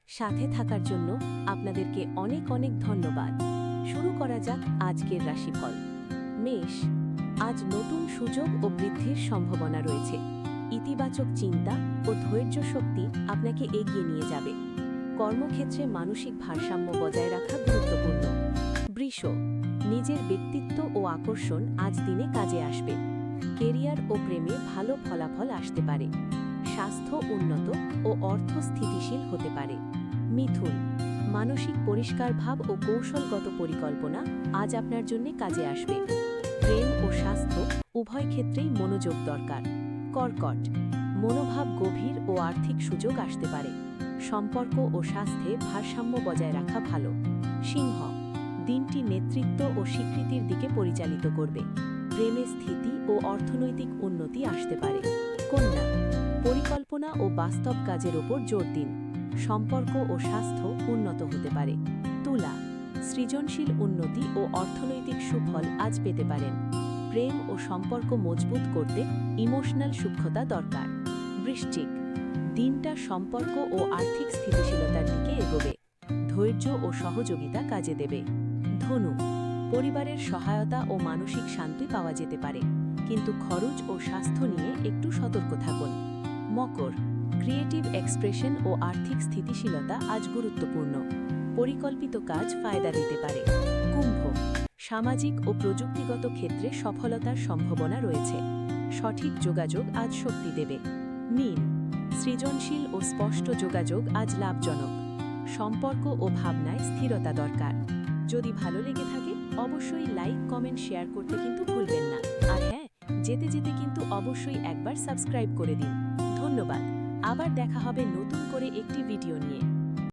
সাথে থাকার জন্য আপনাদেরকে অনেক অনেক ধন্যবাদ। শুরু করা যাক আজকের রাশিফল। মেষ, আজ নতুন সুযোগ ও বৃদ্ধির সম্ভাবনা রয়েছে। ইতিবাচক চিন্তা ও ধৈর্য শক্তি আপনাকে এগিয়ে নিয়ে যাবে। কর্মক্ষেত্রে মানসিক ভারসাম্য বজায় রাখা গুরুত্বপূর্ণ। বৃষ, নিজের ব্যক্তিত্ব ও আকর্ষণ আজ দিনে কাজে আসবে। কেরিয়ার ও প্রেমে ভালো ফলাফল আসতে পারে। স্বাস্থ্য উন্নত ও অর্থ স্থিতিশীল হতে পারে। মিথুন, মানসিক পরিষ্কার ভাব ও কৌশলগত পরিকল্পনা আজ আপনার জন্য কাজে আসবে। প্রেম ও স্বাস্থ্য উভয় ক্ষেত্রেই মনোযোগ দরকার। কর্কট, মনোভাব গভীর ও আর্থিক সুযোগ আসতে পারে। সম্পর্ক ও স্বাস্থ্যে ভারসাম্য বজায় রাখা ভালো। সিংহ, দিনটি নেতৃত্ব ও স্বীকৃতির দিকে পরিচালিত করবে। প্রেমে স্থিতি ও অর্থনৈতিক উন্নতি আসতে পারে। কন্যা, পরিকল্পনা ও বাস্তব কাজের ওপর জোর দিন। সম্পর্ক ও স্বাস্থ্য উন্নত হতে পারে। তুলা, সৃজনশীল উন্নতি ও অর্থনৈতিক সুফল আজ পেতে পারেন। প্রেম ও সম্পর্ক মজবুত করতে ইমোশনাল সূক্ষ্মতা দরকার। বৃশ্চিক, দিনটা সম্পর্ক ও আর্থিক স্থিতিশীলতার দিকে এগোবে। ধৈর্য ও সহযোগিতা কাজে দেবে। ধনু, পরিবারের সহায়তা ও মানসিক শান্তি পাওয়া যেতে পারে, কিন্তু খরচ ও স্বাস্থ্য নিয়ে একটু সতর্ক থাকুন। মকর, ক্রিয়েটিভ এক্সপ্রেশন ও আর্থিক স্থিতিশীলতা আজ গুরুত্বপূর্ণ। পরিকল্পিত কাজ ফায়দা দিতে পারে। কুম্ভ, সামাজিক ও প্রযুক্তিগত ক্ষেত্রে সফলতার সম্ভাবনা রয়েছে। সঠিক যোগাযোগ আজ শক্তি দেবে। মীন, সৃজনশীল ও স্পষ্ট যোগাযোগ আজ লাভজনক। সম্পর্ক ও ভাবনায় স্থিরতা দরকার। যদি ভালো লেগে থাকে অবশ্যই লাইক, কমেন্ট, শেয়ার করতে কিন্তু ভুলবেন না। আর হ্যাঁ, যেতে যেতে কিন্তু অবশ্যই একবার সাবস্ক্রাইব করে দিন। ধন্যবাদ। আবার দেখা হবে নতুন করে একটি ভিডিও নিয়ে।